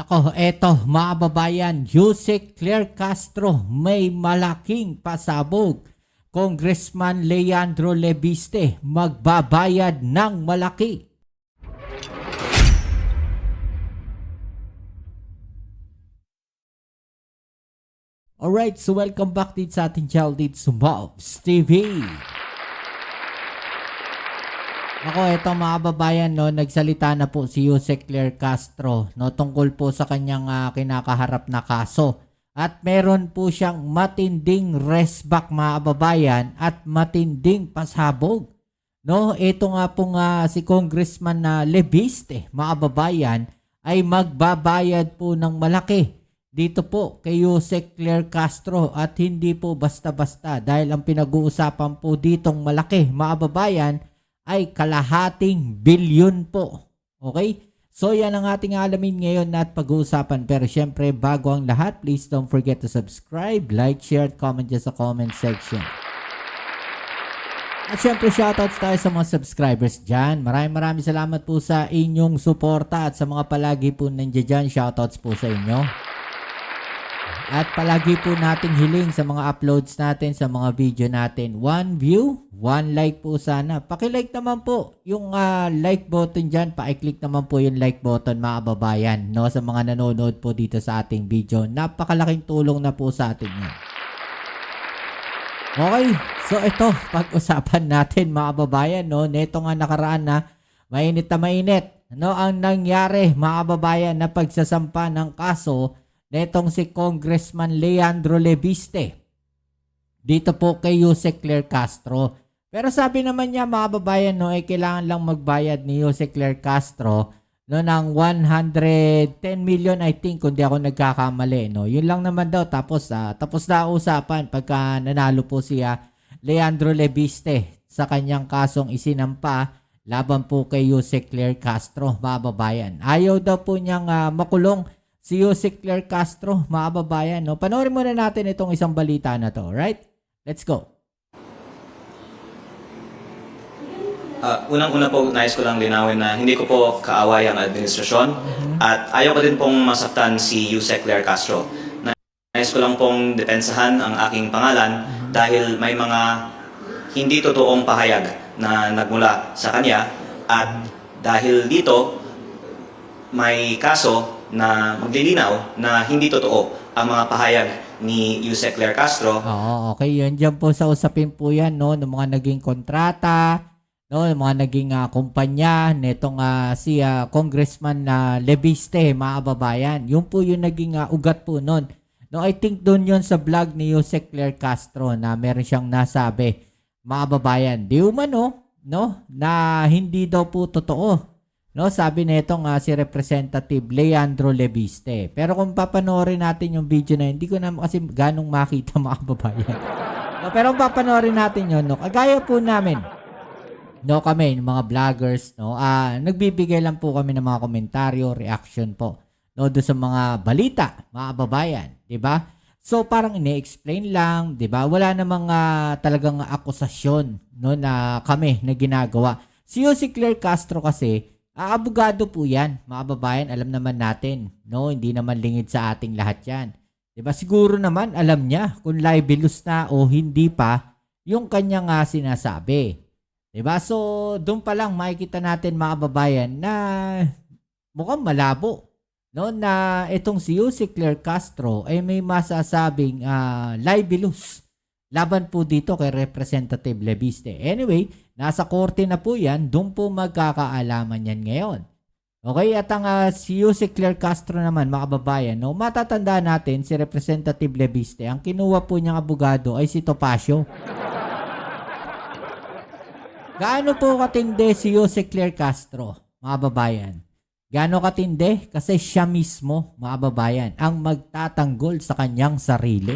Ako, eto mga kababayan, Jose Claire Castro may malaking pasabog. Congressman Leandro Lebiste magbabayad ng malaki. Alright, so welcome back dito sa ating channel dito sa Bobs TV. Ako, eto mga kababayan, no, nagsalita na po si Jose Claire Castro, no, tungkol po sa kanyang kinakaharap na kaso. At meron po siyang matinding resback mga kababayan at matinding pasabog. No, ito nga po si Congressman na Lebiste, mga kababayan, ay magbabayad po ng malaki dito po kay Jose Claire Castro at hindi po basta-basta dahil ang pinag-uusapan po ditong malaki, mga kababayan, ay kalahating bilyon po. Okay? So yan ang ating alamin ngayon at pag-uusapan. Pero syempre, bago ang lahat, please don't forget to subscribe, like, share, at comment dyan sa comment section. At syempre, shoutouts tayo sa mga subscribers dyan. Maraming salamat po sa inyong suporta at sa mga palagi po nandiyan dyan, shoutouts po sa inyo. At palagi po nating hiling sa mga uploads natin, sa mga video natin. 1 view, 1 like po sana. Paki-like naman po yung like button dyan. Paki-click naman po yung like button mga kababayan, no? Sa mga nanonood po dito sa ating video. Napakalaking tulong na po sa atin yan. Okay, so ito, pag-usapan natin mga kababayan, no? Neto nga nakaraan na mainit na mainit. No? Ang nangyari mga kababayan na pagsasampa ng kaso netong si Congressman Leandro Lebiste dito po kay Jose Claire Castro. Pero sabi naman niya mga kababayan, no, ay kailangan lang magbayad ni Jose Claire Castro, no, ng 110 million, I think, kung di ako nagkakamali, no. Yun lang naman daw, tapos na usapan pagka nanalo po siya Leandro Lebiste sa kanyang kasong isinampa laban po kay Jose Claire Castro, mga kababayan. Ayaw daw po niyang makulong si Jose Claire Castro, mga kababayan, no? Panoorin muna natin itong isang balita na to, right? Let's go. Unang-una po, nais ko lang linawin na hindi ko po kaaway ang administrasyon at ayaw ko din pong masaktan si Jose Claire Castro. Nais ko lang pong depensahan ang aking pangalan dahil may mga hindi totoong pahayag na nagmula sa kanya at dahil dito may kaso na maglilinaw na hindi totoo ang mga pahayag ni Jose Claire Castro. Oo, okay. Yun dyan po sa usapin po yan, no? Ng mga naging kontrata, no? Ng mga naging kumpanya netong si Congressman Lebiste, mga kababayan. Yun po yung naging ugat po nun. No, I think doon yun sa vlog ni Jose Claire Castro na meron siyang nasabi, mga kababayan. Di umano, no? Na hindi daw po totoo. No, sabi nito si Representative Leandro Lebiste. Pero kung papanoorin natin yung video na yun, hindi ko na kasi ganong makita mga kababayan. No, pero kung papanoorin natin yun, no, kagaya po namin, no, kami, mga vloggers, no, nagbibigay lang po kami ng mga komentaryo, reaction po, no, do sa mga balita, mga kababayan, di ba? So parang ini-explain lang, di ba? Wala namang talagang akusasyon, no, na kami na ginagawa. Si Jose Claire Castro kasi, abogado po yan, mga kababayan, alam naman natin, no? Hindi naman lingid sa ating lahat yan. Diba? Siguro naman alam niya kung libelous na o hindi pa yung kanyang sinasabi. Diba? So, doon pa lang makikita natin, mga kababayan, na mukhang malabo, no? Na itong si Jose Claire Castro ay may masasabing libelous laban po dito kay Representative Lebiste. Anyway, nasa korte na po yan. Doon po magkakaalaman yan ngayon. Okay, at ang si Jose Claire Castro naman, mga kababayan, no, matatanda natin si Representative Lebiste. Ang kinuha po niyang abogado ay si Topacio. Gaano po katindi si Jose Claire Castro, mga kababayan? Gaano katindi? Kasi siya mismo, mga kababayan, ang magtatanggol sa kanyang sarili.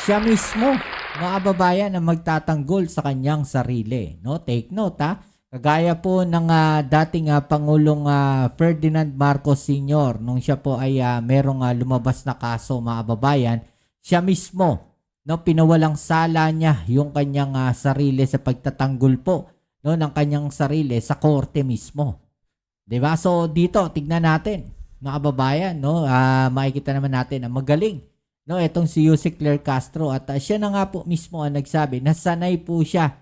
Siya mismo, mga kababayan, ang magtatanggol sa kanyang sarili. No? Take note, ha? Kagaya po ng dating Pangulong Ferdinand Marcos Sr. nung siya po ay merong lumabas na kaso, mga kababayan, siya mismo, no, pinawalang sala niya yung kanyang sarili sa pagtatanggol po, no, ng kanyang sarili sa korte mismo. 'Di ba? So dito tignan natin, mga kababayan, no? Makikita naman natin na magaling, no, etong si Yuse Claire Castro at siya na nga po mismo ang nagsabi na sanay po siya,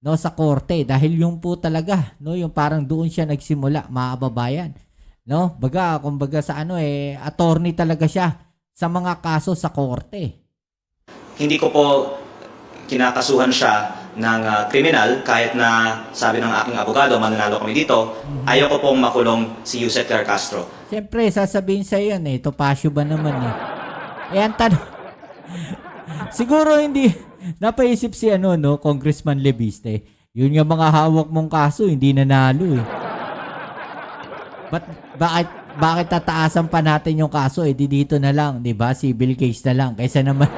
no, sa korte dahil yung po talaga, no, yung parang doon siya nagsimula, mga kababayan, no? Kumbaga sa attorney talaga siya sa mga kaso sa korte. Hindi ko po kinakasuhan siya ng kriminal kahit na sabi ng aking abogado, mananalo kami dito, ayaw ko pong makulong si Yuse Claire Castro. Siyempre, sasabihin sa yan Topasio ba naman ang tanong, siguro hindi, napaisip si Congressman Leviste, yun nga mga hawak mong kaso, hindi nanalo Bakit tataasan pa natin yung kaso? Di dito na lang, di ba? Civil case na lang. Kaysa naman,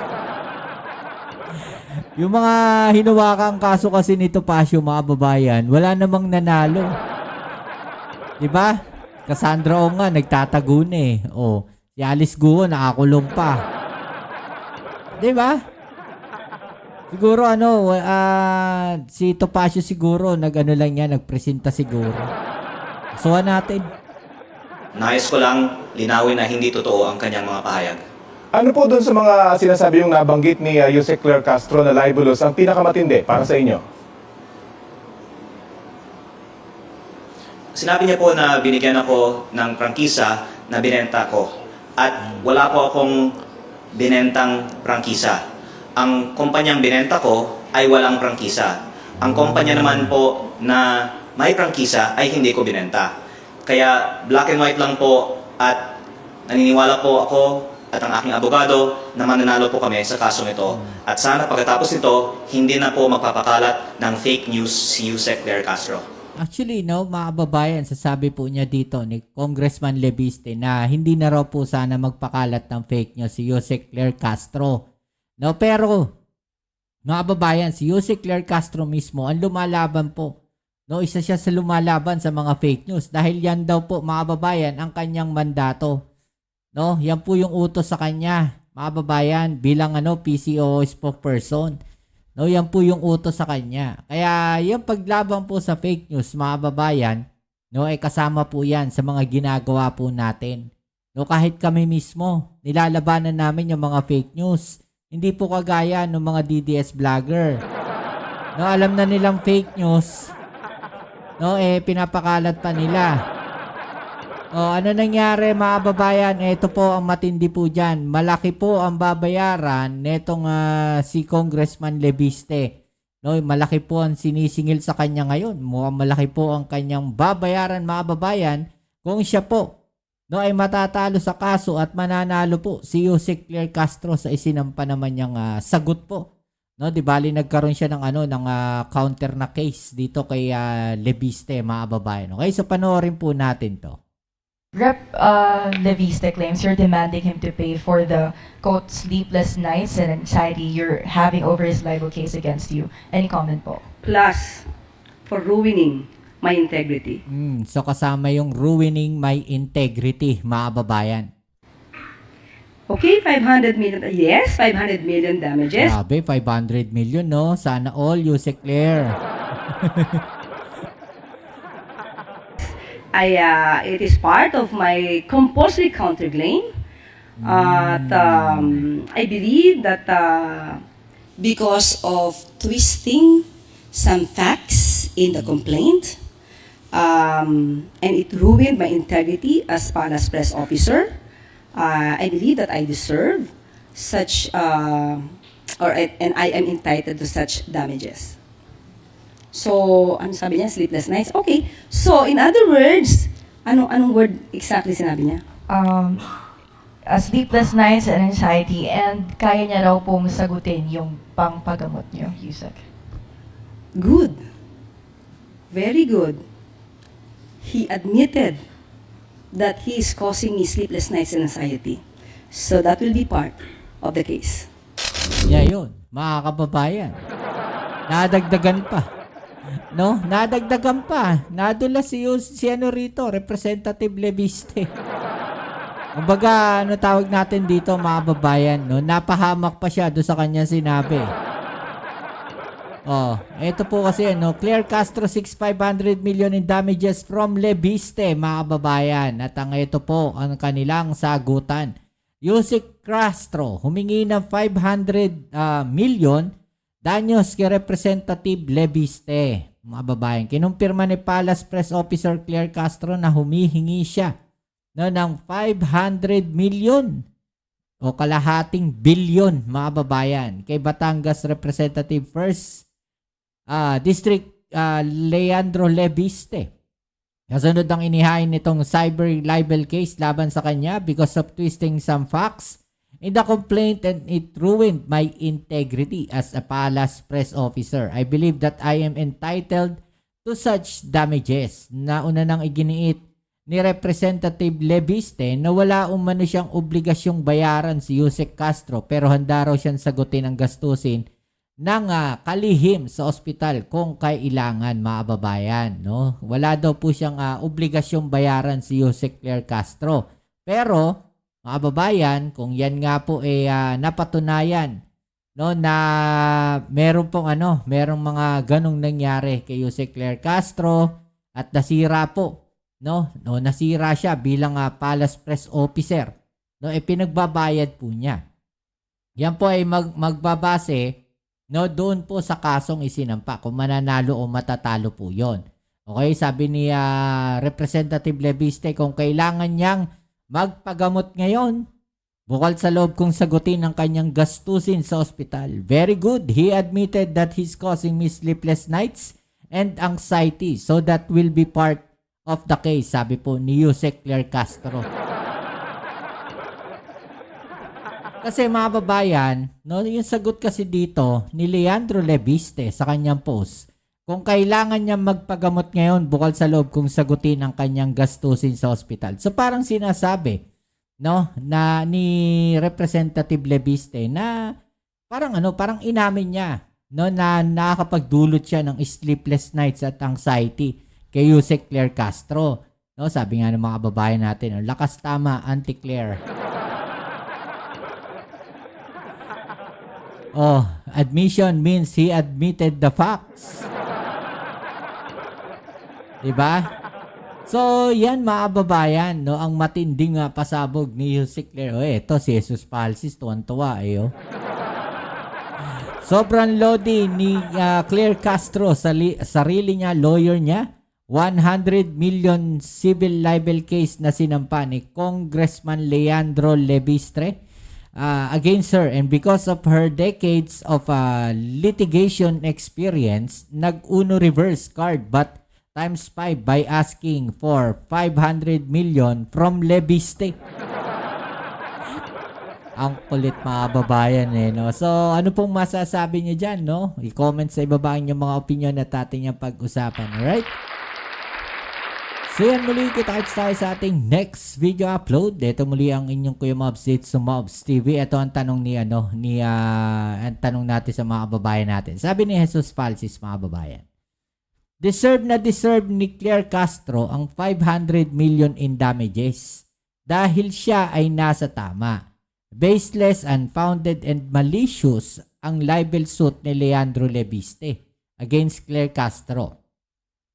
yung mga hinawakang kaso kasi ni Topacio, mga babayan, wala namang nanalo. Di ba? Cassandra O nga, nagtatago na si Alice Guo, nakakulong pa. Di ba? Siguro si Topacio siguro, nagpresenta siguro. Kasuhan natin. Nais ko lang linawin na hindi totoo ang kanyang mga pahayag. Ano po doon sa mga sinasabi yung nabanggit ni Yuse Claire Castro na libelous ang pinakamatindi para sa inyo? Sinabi niya po na binigyan ako ng prangkisa na binenta ko. At wala po akong binentang prangkisa. Ang kumpanyang binenta ko ay walang prangkisa. Ang kumpanya naman po na may prangkisa ay hindi ko binenta. Kaya black and white lang po at naniniwala po ako at ang aking abogado na mananalo po kami sa kasong ito. At sana pagkatapos nito, hindi na po magpapakalat ng fake news si Yuse Claire Castro. Actually, mga kababayan, sasabi po niya dito ni Congressman Leviste na hindi na raw po sana magpakalat ng fake news si Yuse Claire Castro. No, pero, mga kababayan, si Yuse Claire Castro mismo ang lumalaban po. No, isa siya sa lumalaban sa mga fake news dahil yan daw po, mga kababayan, ang kanyang mandato. No, yan po yung utos sa kanya, mga kababayan, bilang PCO spokesperson. No, yan po yung utos sa kanya. Kaya yung paglaban po sa fake news, mga kababayan, kasama po yan sa mga ginagawa po natin. No, kahit kami mismo, nilalabanan namin yung mga fake news. Hindi po kagaya ng mga DDS vlogger. No, alam na nilang fake news. Pinapakalat pa nila. Ano nangyari, mga kababayan? Ito po ang matindi po dyan. Malaki po ang babayaran netong si Congressman Leviste. Malaki po ang sinisingil sa kanya ngayon. Mukhang malaki po ang kanyang babayaran, mga kababayan, kung siya po ay matatalo sa kaso at mananalo po si Yuse Claire Castro sa isinampa naman niyang sagot po. Di bali nagkaroon siya ng counter na case dito kay Leviste, mga kababayan. Okay, so panoorin po natin to. Rep. Leviste claims you're demanding him to pay for the, quote, sleepless nights and anxiety you're having over his libel case against you. Any comment po? Plus, for ruining my integrity. So kasama yung ruining my integrity, mga kababayan. Okay, 500 million. Yes, 500 million damages. Grabe, 500 million, no? Sana all, Yuse Claire. It is part of my compulsory counterclaim. At I believe that because of twisting some facts in the complaint, and it ruined my integrity as Palace Press Officer, I believe that I deserve such, and I am entitled to such damages. So, ano sabi niya? Sleepless nights? Okay. So, in other words, anong word exactly sinabi niya? Sleepless nights and anxiety, and kaya niya raw pong sagutin yung pangpagamot niyo, Yusek. Good. Very good. He admitted that he is causing me sleepless nights and anxiety. So, that will be part of the case. Yeah, yun. Mga kababayan. Nadagdagan pa. No? Nadagdagan pa. Nadula si rito, Representative Leviste. Kumbaga, tawag natin dito, mga kababayan, no? Napahamak pa siya doon sa kanya sinabi. Ito po kasi Claire Castro 6,500 million in damages from Leviste, mga kababayan. At ito po ang kanilang sagutan. Yusek Castro humingi ng 500 million danyos kay Representative Leviste, mga kababayan. Kinumpirma ni Palace Press Officer Claire Castro na humihingi siya ng 500 million o kalahating bilyon, mga kababayan, kay Batangas Representative First District Leandro Leviste. Kasunod ang inihain nitong cyber libel case laban sa kanya because of twisting some facts in the complaint, and it ruined my integrity as a Palace Press Officer. I believe that I am entitled to such damages. Nauna nang iginiit ni Representative Leviste na wala umano siyang obligasyong bayaran si Yusek Castro, pero handa raw siyang sagutin ang gastusin ng kalihim sa ospital kung kailangan, mga kababayan. No? Wala daw po siyang obligasyong bayaran si Yusek Claire Castro. Pero, mga kababayan, kung yan nga po napatunayan, na meron pong merong mga ganong nangyari kay Yusek Claire Castro at nasira po, nasira siya bilang Palace Press Officer. Pinagbabayad po niya. Yan po ay magbabase doon po sa kasong isinampa, kung mananalo o matatalo po yon. Okay, sabi ni Representative Leviste, kung kailangan niyang magpagamot ngayon, bukal sa loob kung sagutin ang kanyang gastusin sa ospital. Very good. He admitted that he's causing me sleepless nights and anxiety, so that will be part of the case, sabi po ni Yusek Claire Castro. Kasi, mga babayan, yung sagot kasi dito ni Leandro Leviste sa kanyang post, kung kailangan niya magpagamot ngayon, bukal sa loob kung sagutin ang kanyang gastusin sa ospital. So parang sinasabi na ni Representative Leviste na parang inamin niya na nakakapagdulot siya ng sleepless nights at anxiety kay Yusek Claire Castro. Sabi nga ng mga babayan natin, lakas tama, anti-Claire. Admission means he admitted the facts. Diba? So, yan, mga kababayan, ang matinding pasabog ni Yusek Claire. Ito si Jesus Palsis, tuwan-tuwa Sobrang lodi ni Claire Castro sa sarili niya, lawyer niya. 100 million civil libel case na sinampa ni Congressman Leandro Leviste against her, and because of her decades of litigation experience, nag-uno reverse card but times 5 by asking for 500 million from Leviste. Ang kulit, mga babayan So, ano pong masasabi niyo dyan, I-comment sa ibaba ang inyong mga opinion at ating yung pag-usapan. Alright? So yan, muli kita-kits tayo sa ating next video upload. Ito muli ang inyong Kuya Mobs dito sa Mobs TV. Ito ang tanong ang tanong natin sa mga babayan natin. Sabi ni Jesus Palsis, mga babayan, deserve ni Claire Castro ang 500 million in damages dahil siya ay nasa tama. Baseless, unfounded, and malicious ang libel suit ni Leandro Leviste against Claire Castro.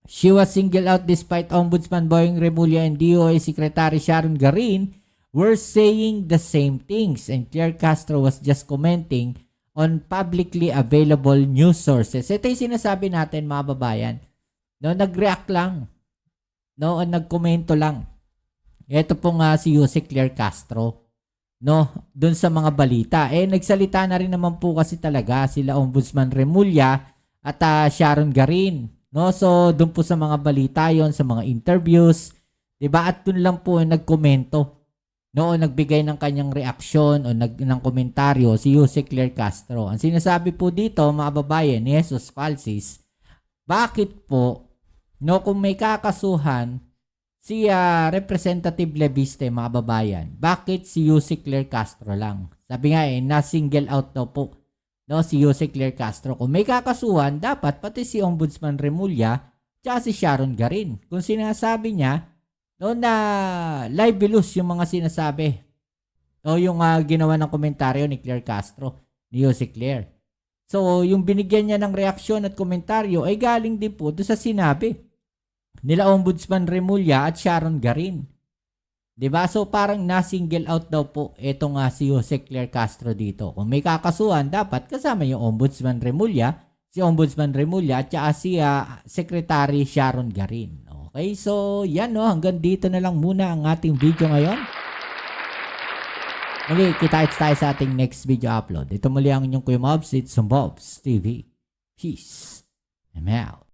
She was singled out despite Ombudsman Boying Remulla and DOA Secretary Sharon Garin were saying the same things, and Claire Castro was just commenting on publicly available news sources. Ito yung sinasabi natin, mga babayan. Nag-react lang. Nagkomento lang. Ito po nga si Yusek Claire Castro. Doon sa mga balita. Nagsalita na rin naman po kasi talaga sila Ombudsman Remulla at Sharon Garin. So, doon po sa mga balita yon, sa mga interviews, diba? At doon lang po nagkomento. Nagbigay ng kanyang reaksyon o ng komentaryo si Yusek Claire Castro. Ang sinasabi po dito, mga babayan, ni Jesus Falsis, bakit po, kung may kakasuhan si Representative Leviste, mga babayan, bakit si Yusek Claire Castro lang? Sabi nga na-single out daw po si Yusek Claire Castro. Kung may kakasuhan, dapat pati si Ombudsman Remulla at si Sharon Garin. Kung sinasabi niya na libelous yung mga sinasabi o yung ginawa ng komentaryo ni Claire Castro, ni Yusek Claire. So, yung binigyan niya ng reaksyon at komentaryo ay galing din po doon sa sinabi nila Ombudsman Remulla at Sharon Garin. 'Di ba? So, parang na-single out daw po itong si Jose Claire Castro dito. Kung may kakasuhan, dapat kasama yung Ombudsman Remulla, si Ombudsman Remulla at saka si Secretary Sharon Garin. Okay, so yan no, hanggang dito na lang muna ang ating video ngayon. Muli, kita-kits tayo sa ating next video upload. Ito muli ang inyong Kuya Mobs, it's Bobs TV. Peace. I'm out.